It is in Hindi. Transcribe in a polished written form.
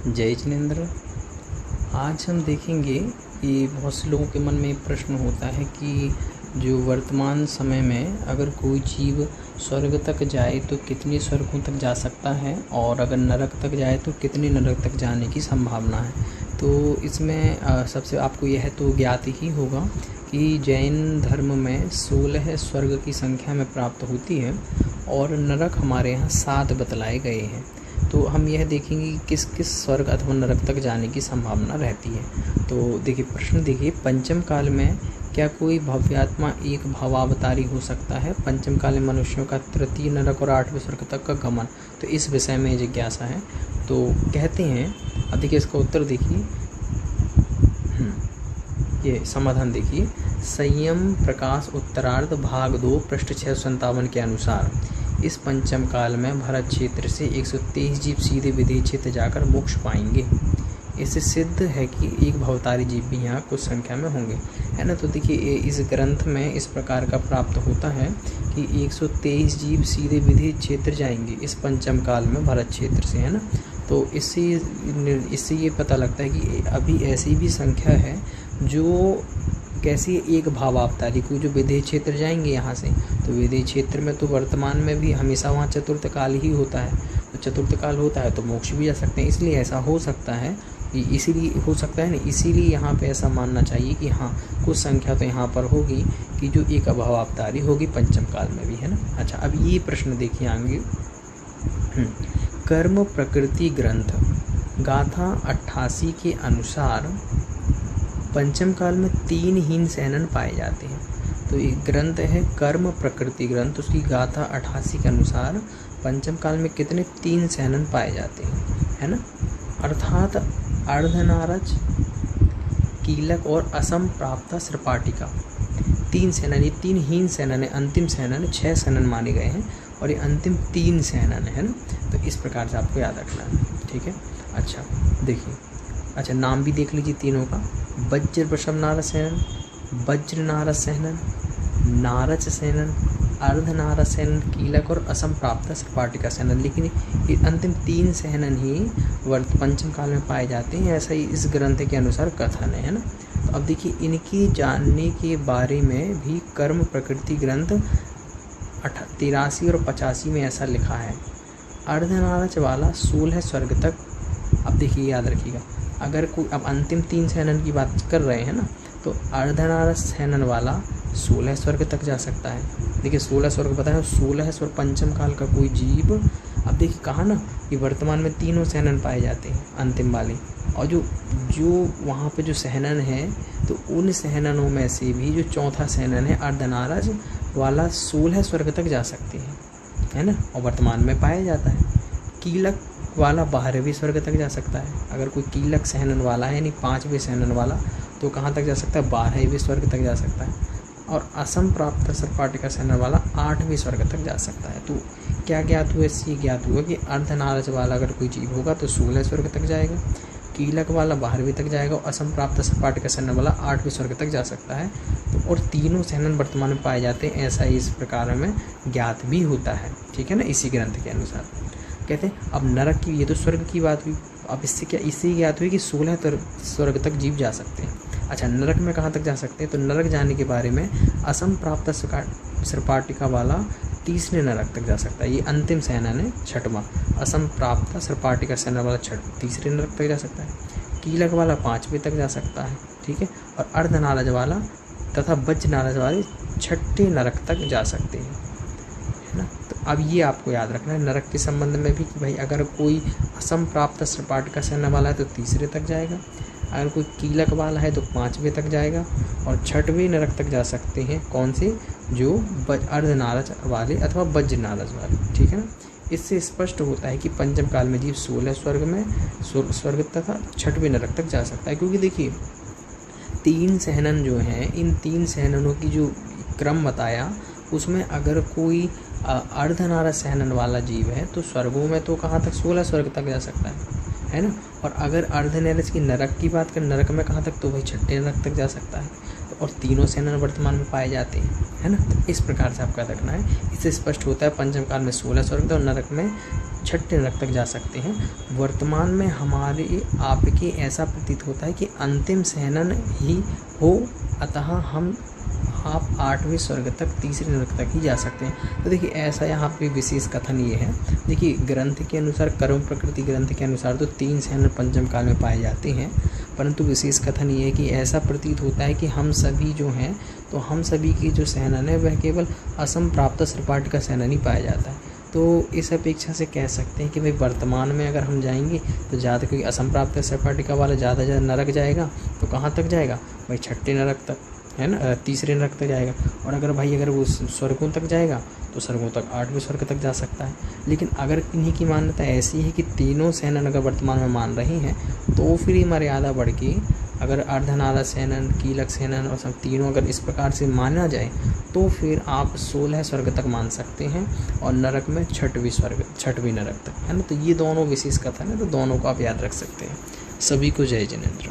जय जिनेंद्र। आज हम देखेंगे कि बहुत से लोगों के मन में प्रश्न होता है कि जो वर्तमान समय में अगर कोई जीव स्वर्ग तक जाए तो कितने स्वर्गों तक जा सकता है, और अगर नरक तक जाए तो कितने नरक तक जाने की संभावना है। तो इसमें सबसे आपको यह तो ज्ञात ही होगा कि जैन धर्म में 16 स्वर्ग की संख्या में प्राप्त होती है और नरक हमारे यहाँ 7 बतलाए गए हैं। तो हम यह देखेंगे कि किस किस स्वर्ग अथवा नरक तक जाने की संभावना रहती है। तो देखिए प्रश्न देखिए, पंचम काल में क्या कोई भव्यात्मा एक भावावतारी हो सकता है? पंचम काल में मनुष्यों का तृतीय नरक और 8वें स्वर्ग तक का गमन। तो इस विषय में जिज्ञासा है। तो कहते हैं, अब देखिए इसका उत्तर देखिए, ये समाधान देखिए। संयम प्रकाश उत्तरार्ध भाग 2 पृष्ठ 657 के अनुसार इस पंचम काल में भरत क्षेत्र से 123 जीव सीधे विदेह क्षेत्र जाकर मोक्ष पाएंगे। इससे सिद्ध है कि एक भवतारी जीव भी यहाँ कुछ संख्या में होंगे, है ना। तो देखिए इस ग्रंथ में इस प्रकार का प्राप्त होता है कि 123 जीव सीधे विदेह क्षेत्र जाएंगे इस पंचम काल में भरत क्षेत्र से, है ना। तो इससे ये पता लगता है कि अभी ऐसी भी संख्या है जो कैसी एक भावावतारी को जो विदेह क्षेत्र जाएंगे यहाँ से। तो विदेह क्षेत्र में तो वर्तमान में भी हमेशा वहाँ चतुर्थ काल ही होता है, तो चतुर्थ काल होता है तो मोक्ष भी जा सकते हैं। इसलिए ऐसा हो सकता है, इसीलिए हो सकता है ना, इसीलिए यहाँ पे ऐसा मानना चाहिए कि हाँ कुछ संख्या तो यहाँ पर होगी कि जो एक भावावतारी होगी पंचम काल में भी, है ना। अच्छा, अब ये प्रश्न देखिए आगे। कर्म प्रकृति ग्रंथ गाथा 88 के अनुसार पंचम काल में 3 हीन सैनन पाए जाते हैं। तो एक ग्रंथ है कर्म प्रकृति ग्रंथ, उसकी गाथा 88 के अनुसार पंचम काल में कितने 3 सैनन पाए जाते हैं, है ना। अर्थात अर्धनारज, कीलक और असम प्राप्त सर्पाटिका 3 सैनन। ये 3 हीन सैनन है, अंतिम सैनन 6 सैनन माने गए हैं और ये अंतिम 3 सैनन है ना। तो इस प्रकार से आपको याद रखना है, ठीक है। अच्छा देखिए, अच्छा नाम भी देख लीजिए तीनों का। वज्र वृषभ नारद सैनन, वज्र नारद सैनन, नारच सैनन, अर्ध नारद सैनन, कीलक और असम प्राप्त सर्पाटिका सैनन। लेकिन ये अंतिम 3 सैनन ही पंचम काल में पाए जाते हैं, ऐसा ही इस ग्रंथ के अनुसार कथन है ना। तो अब देखिए इनकी जानने के बारे में भी कर्म प्रकृति ग्रंथ 83 और 85 में ऐसा लिखा है। अर्धनारच वाला 16 स्वर्ग तक। अब देखिए याद रखिएगा, अगर कोई अब अंतिम 3 सैनन की बात कर रहे हैं ना, तो अर्धनारच सैनन वाला 16 स्वर्ग तक जा सकता है। देखिए 16 स्वर्ग पता है, 16 स्वर्ग पंचम काल का कोई जीव। अब देखिए कहा ना कि वर्तमान में 3 सैनन पाए जाते हैं अंतिम वाले, और जो वहाँ पे जो सैनन है तो उन सैननों में से भी जो चौथा सैनन है अर्धनारज वाला 16 स्वर्ग तक जा सकते हैं, है ना, और वर्तमान में पाया जाता है। कीलक वाला 12वें स्वर्ग तक जा सकता है। अगर कोई कीलक सैनन वाला है, यानी 5वें सैनन वाला, तो कहाँ तक जा सकता है? 12वें स्वर्ग तक जा सकता है। और असम प्राप्त सर्पाटिका सैनन वाला 8वें स्वर्ग तक जा सकता है। तो क्या ज्ञात हुआ? इससे ज्ञात हुआ कि अर्धनारज वाला अगर कोई जीव होगा तो 16 स्वर्ग तक जाएगा, कीलक वाला 12वें तक जाएगा, और असम प्राप्त सर्पाटिका सैनन वाला 8वें स्वर्ग तक जा सकता है। तो और तीनों सैनन वर्तमान में पाए जाते हैं, ऐसा इस प्रकार में ज्ञात भी होता है, ठीक है ना, इसी ग्रंथ के अनुसार। कहते हैं अब नरक की, ये तो स्वर्ग की बात हुई, अब इससे ज्ञात हुई कि 16 स्वर्ग तक जीव जा सकते हैं। अच्छा, नरक में कहाँ तक जा सकते हैं? तो नरक जाने के बारे में असम प्राप्त सर्पाटिका वाला 3रे नरक तक जा सकता है। ये अंतिम सैनन है 6वां। असम प्राप्त सर्पाटिका सैनन वाला 3रे नरक तक जा सकता है। कीलक वाला 5वें तक जा सकता है, ठीक है। और अर्धनारज वाला तथा वज्र नारज वाले 6ठे नरक तक जा सकते हैं, है ना। तो अब ये आपको याद रखना है नरक के संबंध में भी कि भाई अगर कोई असम प्राप्त सर्पाटिका सैनन वाला है तो 3रे तक जाएगा, अगर कोई कीलक वाला है तो 5वें तक जाएगा, और 6वें नरक तक जा सकते हैं कौन से? जो अर्धनारज वाले अथवा वज्र नारज वाले, ठीक है ना। इससे स्पष्ट होता है कि पंचम काल में जीव 16 स्वर्ग तथा 6वें नरक तक जा सकता है। क्योंकि देखिए 3 सैनन जो हैं, इन 3 सैननों की जो क्रम बताया उसमें अगर कोई अर्धनारज सैनन वाला जीव है तो स्वर्गों में तो कहाँ तक? 16 स्वर्ग तक जा सकता है ना। और अगर अर्धनारज की नरक की बात करें, नरक में कहाँ तक? तो वही 6ठे नरक तक जा सकता है। और तीनों सैनन वर्तमान में पाए जाते हैं, है ना। तो इस प्रकार से आपका रखना है। इससे स्पष्ट होता है पंचम काल में 16 स्वर्ग और नरक में छठे नरक तक जा सकते हैं। वर्तमान में हमारे आपके ऐसा प्रतीत होता है कि अंतिम शयनन ही हो, अतः आप 8वें स्वर्ग तक, तीसरे नरक तक ही जा सकते हैं। तो देखिए ऐसा यहाँ पे विशेष कथन ये है। देखिए ग्रंथ के अनुसार, कर्म प्रकृति ग्रंथ के अनुसार तो 3 शयनन पंचम काल में पाए जाते हैं, परंतु विशेष कथन ये है कि ऐसा प्रतीत होता है कि हम सभी जो हैं, तो हम सभी की जो शयनन है वह केवल असम प्राप्त सपाट का शयनन ही पाया जाता है। तो इस अपेक्षा से कह सकते हैं कि भाई वर्तमान में अगर हम जाएंगे तो ज़्यादा, क्योंकि असम प्राप्त सपाटिका वाला ज़्यादा नरक जाएगा, तो कहाँ तक जाएगा भाई? छठे नरक तक, है ना, तीसरे नरक तक जाएगा। और अगर वो स्वर्गों तक जाएगा तो स्वर्गों तक 8वें स्वर्ग तक जा सकता है। लेकिन अगर इन्हीं की मान्यता ऐसी है कि तीनों शयनन अगर वर्तमान में मान रहे हैं, तो फिर ये मर्यादा बढ़ के अगर अर्धनादा शयनन, कीलक शयनन और सब तीनों अगर इस प्रकार से माना जाए, तो फिर आप 16 स्वर्ग तक मान सकते हैं और नरक में 6वीं नरक तक, है ना। तो ये दोनों विशेष कथन है, तो दोनों को आप याद रख सकते हैं। सभी को जय जिनेंद्र।